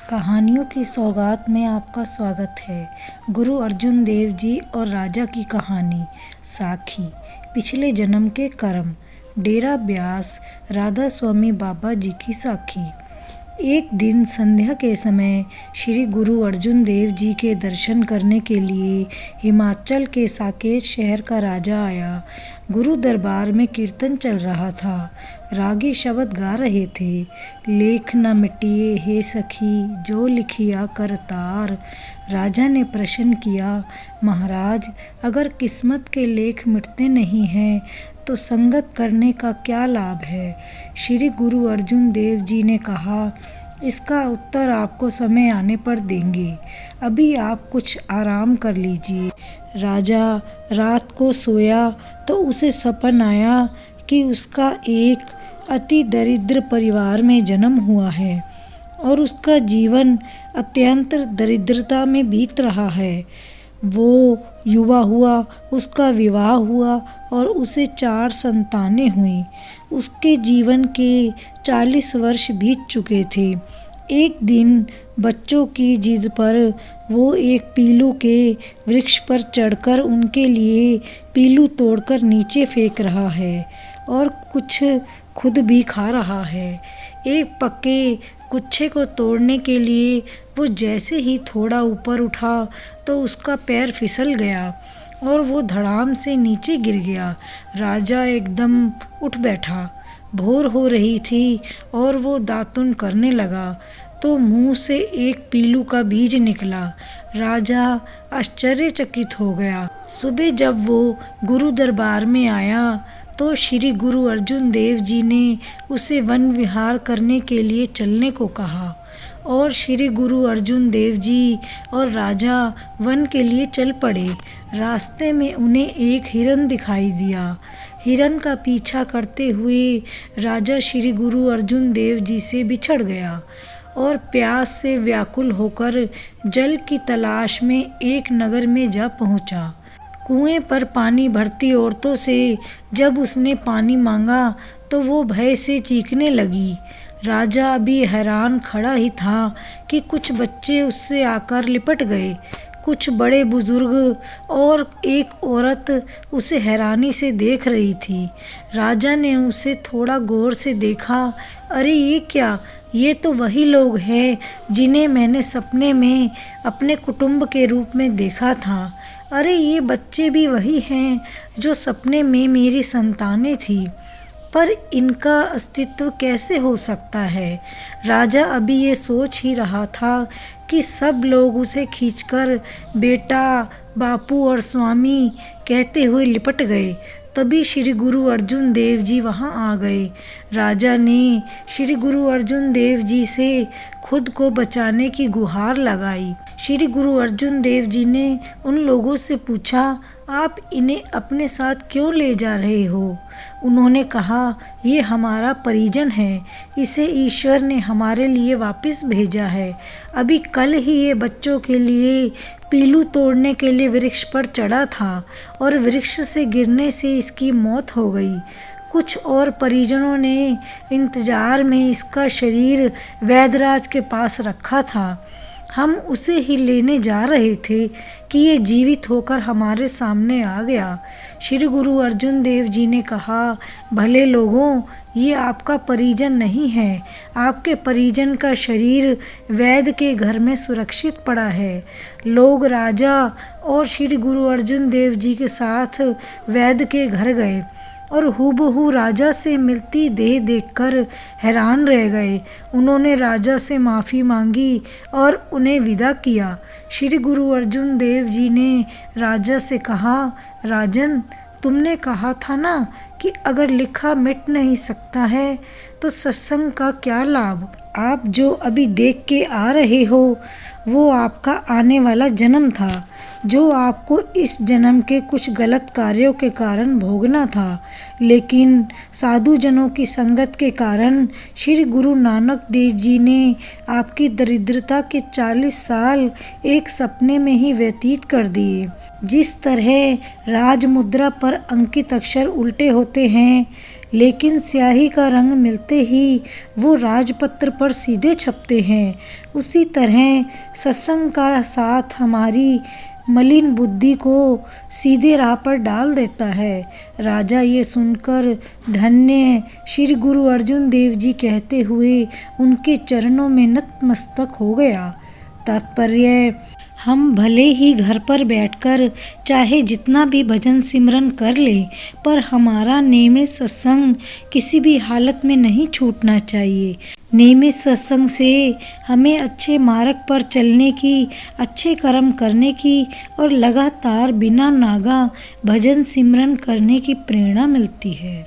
कहानियों की सौगात में आपका स्वागत है। गुरु अर्जुन देव जी और राजा की कहानी। साखी। पिछले जन्म के कर्म। डेरा ब्यास राधा स्वामी बाबा जी की साखी। एक दिन संध्या के समय श्री गुरु अर्जुन देव जी के दर्शन करने के लिए हिमाचल के साकेत शहर का राजा आया। गुरु दरबार में कीर्तन चल रहा था। रागी शब्द गा रहे थे। लेख न मिटिए हे सखी, जो लिखिया करतार। राजा ने प्रश्न किया, महाराज, अगर किस्मत के लेख मिटते नहीं हैं तो संगत करने का क्या लाभ है? श्री गुरु अर्जुन देव जी ने कहा, इसका उत्तर आपको समय आने पर देंगे। अभी आप कुछ आराम कर लीजिए। राजा रात को सोया तो उसे सपन आया कि उसका एक अति दरिद्र परिवार में जन्म हुआ है और उसका जीवन अत्यंत दरिद्रता में बीत रहा है। वो युवा हुआ, उसका विवाह हुआ और उसे 4 संतानें हुईं। उसके जीवन के 40 वर्ष बीत चुके थे। एक दिन बच्चों की जिद पर वो एक पीलू के वृक्ष पर चढ़कर उनके लिए पीलू तोड़कर नीचे फेंक रहा है और कुछ खुद भी खा रहा है। एक पक्के गुच्छे को तोड़ने के लिए वो जैसे ही थोड़ा ऊपर उठा तो उसका पैर फिसल गया और वो धड़ाम से नीचे गिर गया। राजा एकदम उठ बैठा। भोर हो रही थी और वो दातुन करने लगा तो मुंह से एक पीलू का बीज निकला। राजा आश्चर्यचकित हो गया। सुबह जब वो गुरु दरबार में आया तो श्री गुरु अर्जुन देव जी ने उसे वन विहार करने के लिए चलने को कहा और श्री गुरु अर्जुन देव जी और राजा वन के लिए चल पड़े। रास्ते में उन्हें एक हिरन दिखाई दिया। हिरन का पीछा करते हुए राजा श्री गुरु अर्जुन देव जी से बिछड़ गया और प्यास से व्याकुल होकर जल की तलाश में एक नगर में जा पहुंचा। कुएं पर पानी भरती औरतों से जब उसने पानी मांगा तो वो भय से चीखने लगी। राजा अभी हैरान खड़ा ही था कि कुछ बच्चे उससे आकर लिपट गए। कुछ बड़े बुजुर्ग और एक औरत उसे हैरानी से देख रही थी। राजा ने उसे थोड़ा गौर से देखा। अरे ये क्या? ये तो वही लोग हैं जिन्हें मैंने सपने में अपने कुटुंब के रूप में देखा था। अरे ये बच्चे भी वही हैं जो सपने में मेरी संतानें थी, पर इनका अस्तित्व कैसे हो सकता है? राजा अभी ये सोच ही रहा था कि सब लोग उसे खींचकर बेटा, बापू और स्वामी कहते हुए लिपट गए। तभी श्री गुरु अर्जुन देव जी वहाँ आ गए। राजा ने श्री गुरु अर्जुन देव जी से खुद को बचाने की गुहार लगाई। श्री गुरु अर्जुन देव जी ने उन लोगों से पूछा, आप इन्हें अपने साथ क्यों ले जा रहे हो? उन्होंने कहा, ये हमारा परिजन है, इसे ईश्वर ने हमारे लिए वापस भेजा है। अभी कल ही ये बच्चों के लिए पीलू तोड़ने के लिए वृक्ष पर चढ़ा था और वृक्ष से गिरने से इसकी मौत हो गई। कुछ और परिजनों ने इंतजार में इसका शरीर वैद्यराज के पास रखा था। हम उसे ही लेने जा रहे थे कि ये जीवित होकर हमारे सामने आ गया। श्री गुरु अर्जुन देव जी ने कहा, भले लोगों, ये आपका परिजन नहीं है। आपके परिजन का शरीर वैद्य के घर में सुरक्षित पड़ा है। लोग राजा और श्री गुरु अर्जुन देव जी के साथ वैद्य के घर गए और हूबहू राजा से मिलती देह देखकर हैरान रह गए। उन्होंने राजा से माफ़ी मांगी और उन्हें विदा किया। श्री गुरु अर्जुन देव जी ने राजा से कहा, राजन, तुमने कहा था ना कि अगर लिखा मिट नहीं सकता है तो सत्संग का क्या लाभ? आप जो अभी देख के आ रहे हो वो आपका आने वाला जन्म था, जो आपको इस जन्म के कुछ गलत कार्यों के कारण भोगना था। लेकिन साधु जनों की संगत के कारण श्री गुरु नानक देव जी ने आपकी दरिद्रता के 40 साल एक सपने में ही व्यतीत कर दिए। जिस तरह राजमुद्रा पर अंकित अक्षर उल्टे होते हैं, लेकिन स्याही का रंग मिलते ही वो राजपत्र पर सीधे छपते हैं। उसी तरह सत्संग का साथ हमारी मलिन बुद्धि को सीधे राह पर डाल देता है। राजा ये सुनकर धन्य श्री गुरु अर्जुन देव जी कहते हुए उनके चरणों में नतमस्तक हो गया। तात्पर्य, हम भले ही घर पर बैठकर चाहे जितना भी भजन सिमरन कर लें, पर हमारा नियमित सत्संग किसी भी हालत में नहीं छूटना चाहिए। नियमित सत्संग से हमें अच्छे मार्ग पर चलने की, अच्छे कर्म करने की और लगातार बिना नागा भजन सिमरन करने की प्रेरणा मिलती है।